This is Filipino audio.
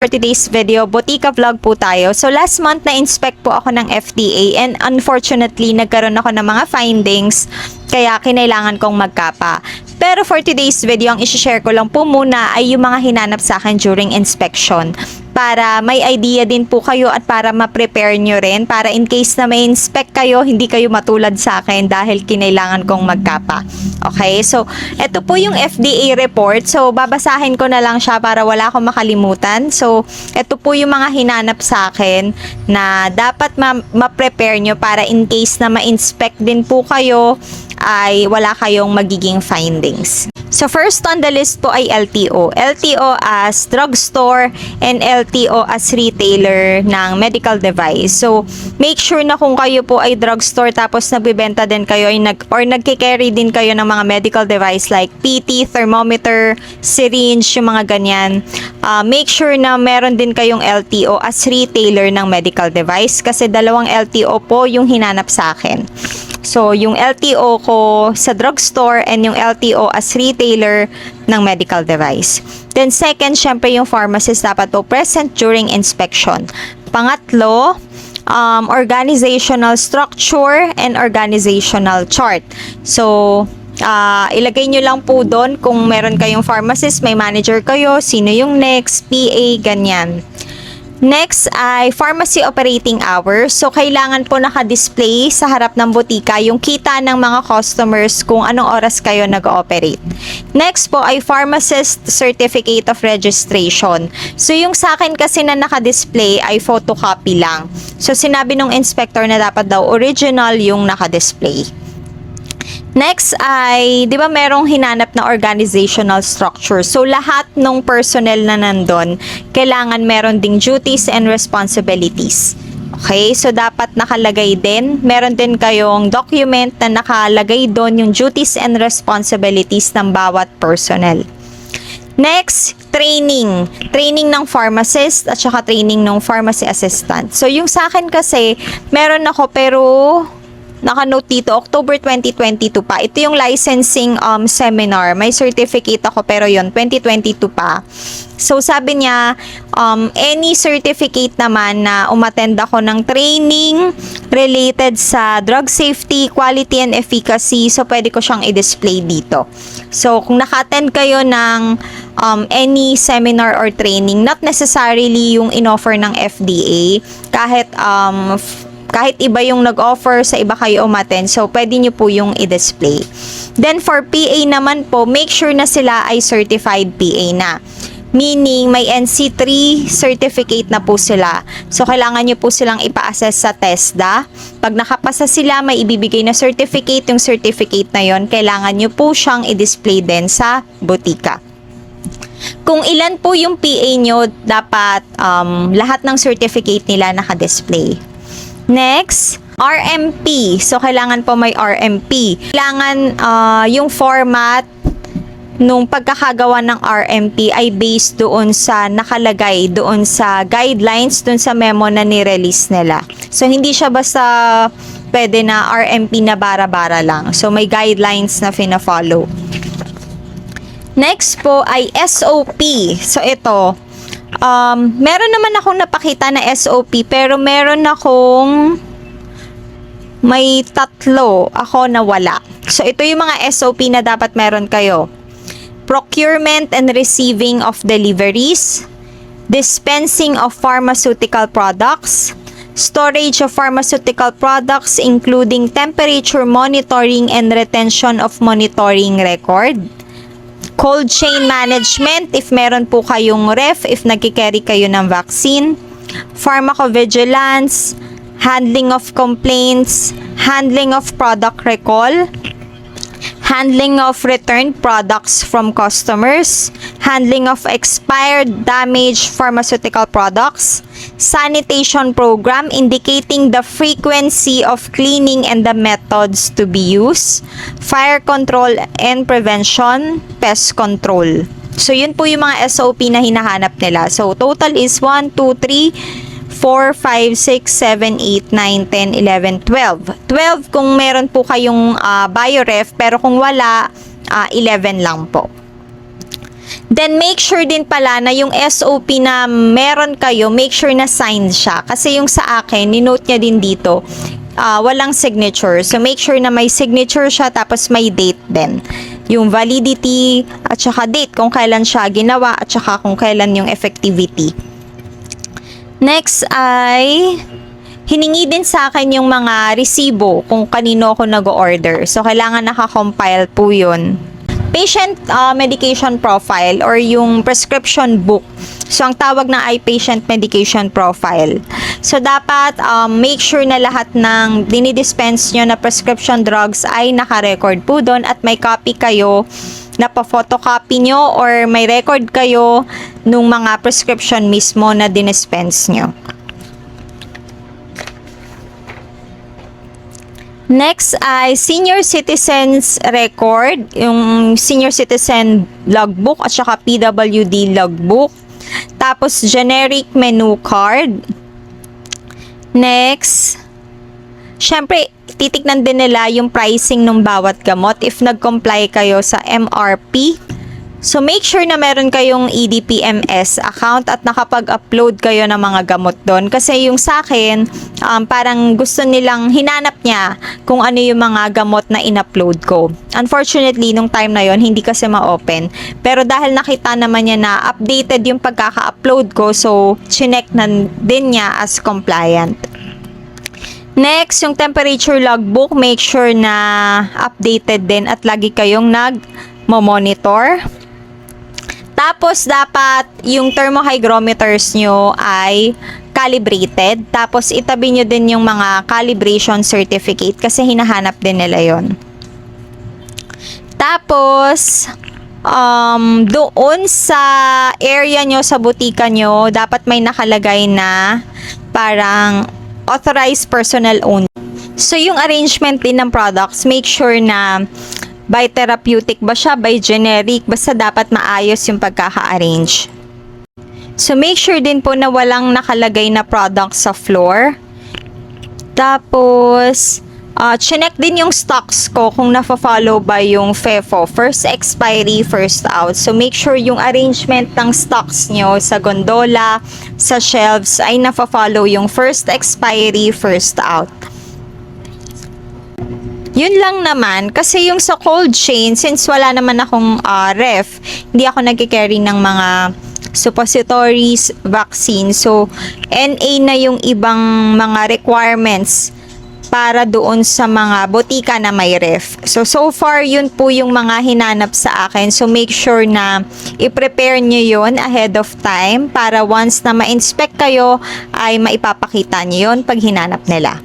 For today's video, Botika vlog po tayo. So last month na-inspect po ako ng FDA and unfortunately nagkaroon ako ng mga findings kaya kinailangan kong magkapa. Pero for today's video, ang isi-share ko lang po muna ay yung mga hinanap sa akin during inspection para may idea din po kayo at para ma-prepare nyo rin para in case na may inspect kayo, hindi kayo matulad sa akin dahil kinailangan kong magkapa. Okay, so ito po yung FDA report. So babasahin ko na lang siya para wala akong makalimutan. So ito po yung mga hinanap sa akin na dapat ma-prepare nyo para in case na ma-inspect din po kayo ay wala kayong magiging findings. So first on the list po ay LTO. LTO as drugstore and LTO as retailer ng medical device. So make sure na kung kayo po ay drugstore tapos nagbebenta din kayo or nagki-carry din kayo ng mga medical device like PT, thermometer, syringe, yung mga ganyan. Make sure na meron din kayong LTO as retailer ng medical device kasi dalawang LTO po yung hinanap sa akin. So, yung LTO ko sa drugstore and yung LTO as retailer ng medical device. Then, second, syempre yung pharmacist dapat po present during inspection. Pangatlo, organizational structure and organizational chart. So, ilagay nyo lang po doon kung meron kayong pharmacist, may manager kayo, sino yung next, PA, ganyan. Next ay pharmacy operating hours. So, kailangan po naka-display sa harap ng butika yung kita ng mga customers kung anong oras kayo nag-ooperate. Next po ay pharmacist certificate of registration. So, yung sa akin kasi na naka-display ay photocopy lang. So, sinabi nung inspector na dapat daw original yung naka-display. Next ay, di ba merong hinanap na organizational structure. So, lahat ng personnel na nandun, kailangan meron ding duties and responsibilities. Okay? So, dapat nakalagay din. Meron din kayong document na nakalagay doon yung duties and responsibilities ng bawat personnel. Next, training. Training ng pharmacist at saka training ng pharmacy assistant. So, yung sa akin kasi, meron ako pero naka-note dito, October 2022 pa. Ito yung licensing seminar. May certificate ako pero yon 2022 pa. So, sabi niya, any certificate naman na umattend ako ng training related sa drug safety, quality, and efficacy, so pwede ko siyang i-display dito. So, kung naka-attend kayo ng any seminar or training, not necessarily yung in-offer ng FDA, kahit iba yung nag-offer, sa iba kayo umattend, so pwede nyo po yung i-display. Then for PA naman po, make sure na sila ay certified PA na. Meaning, may NC3 certificate na po sila. So, kailangan nyo po silang ipa-assess sa TESDA. Pag nakapasa sila, may ibibigay na certificate. Yung certificate na yon, kailangan nyo po siyang i-display din sa butika. Kung ilan po yung PA nyo, dapat lahat ng certificate nila naka-display. Next, RMP. So, kailangan po may RMP. Kailangan yung format nung pagkakagawa ng RMP ay based doon sa nakalagay, doon sa guidelines, doon sa memo na ni-release nila. So, hindi siya basta pwede na RMP na bara-bara lang. So, may guidelines na fina-follow. Next po ay SOP. So, ito. Meron naman akong napakita na SOP pero meron akong may tatlo ako na wala. So, ito yung mga SOP na dapat meron kayo. Procurement and receiving of deliveries, dispensing of pharmaceutical products, storage of pharmaceutical products including temperature monitoring and retention of monitoring record, cold chain management if meron po kayong ref, if nagkikerry kayo ng vaccine, pharmacovigilance, handling of complaints, handling of product recall, handling of returned products from customers, handling of expired, damaged pharmaceutical products, sanitation program indicating the frequency of cleaning and the methods to be used, fire control and prevention, pest control. So, yun po yung mga SOP na hinahanap nila. So, total is 1, 2, 3, 4, 5, 6, 7, 8, 9, 10, 11, 12. 12 kung meron po kayong bioref, pero kung wala, 11 lang po. Then make sure din pala na yung SOP na meron kayo, make sure na signed siya. Kasi yung sa akin, ni-note niya din dito, walang signature. So make sure na may signature siya tapos may date din. Yung validity at saka date kung kailan siya ginawa at saka kung kailan yung effectivity. Next ay hiningi din sa akin yung mga resibo kung kanino ako nag-order. So kailangan naka-compile po yun. Patient medication profile or yung prescription book. So, ang tawag na ay patient medication profile. So, dapat make sure na lahat ng dinidispense nyo na prescription drugs ay naka-record po doon at may copy kayo na pa-photocopy nyo or may record kayo nung mga prescription mismo na dinispense nyo. Next ay senior citizens record, yung senior citizen logbook at saka PWD logbook. Tapos generic menu card. Next, syempre titignan din nila yung pricing ng bawat gamot if nag-comply kayo sa MRP. So make sure na meron kayong EDPMS account at nakapag-upload kayo ng mga gamot doon. Kasi yung sa akin, parang gusto nilang hinanap niya kung ano yung mga gamot na in-upload ko. Unfortunately, nung time na yon hindi kasi ma-open. Pero dahil nakita naman niya na updated yung pagkaka-upload ko, so chinek na din niya as compliant. Next, yung temperature logbook, make sure na updated din at lagi kayong nag-monitor. Tapos, dapat yung thermohygrometers nyo ay calibrated. Tapos, itabi nyo din yung mga calibration certificate kasi hinahanap din nila yon. Tapos, doon sa area nyo, sa butika nyo, dapat may nakalagay na parang authorized personnel only. So, yung arrangement din ng products, make sure na by therapeutic ba siya, by generic, basta dapat maayos yung pagkaka-arrange. So, make sure din po na walang nakalagay na product sa floor. Tapos, chinek din yung stocks ko kung nafa-follow ba yung FEFO, first expiry, first out. So, make sure yung arrangement ng stocks nyo sa gondola, sa shelves, ay nafa-follow yung first expiry, first out. Yun lang naman, kasi yung sa cold chain, since wala naman akong ref, hindi ako nagkicarry ng mga suppositories, vaccine. So, NA na yung ibang mga requirements para doon sa mga botika na may ref. So far, yun po yung mga hinanap sa akin. So, make sure na i-prepare nyo yun ahead of time para once na ma-inspect kayo, ay maipapakita nyo yun pag hinanap nila.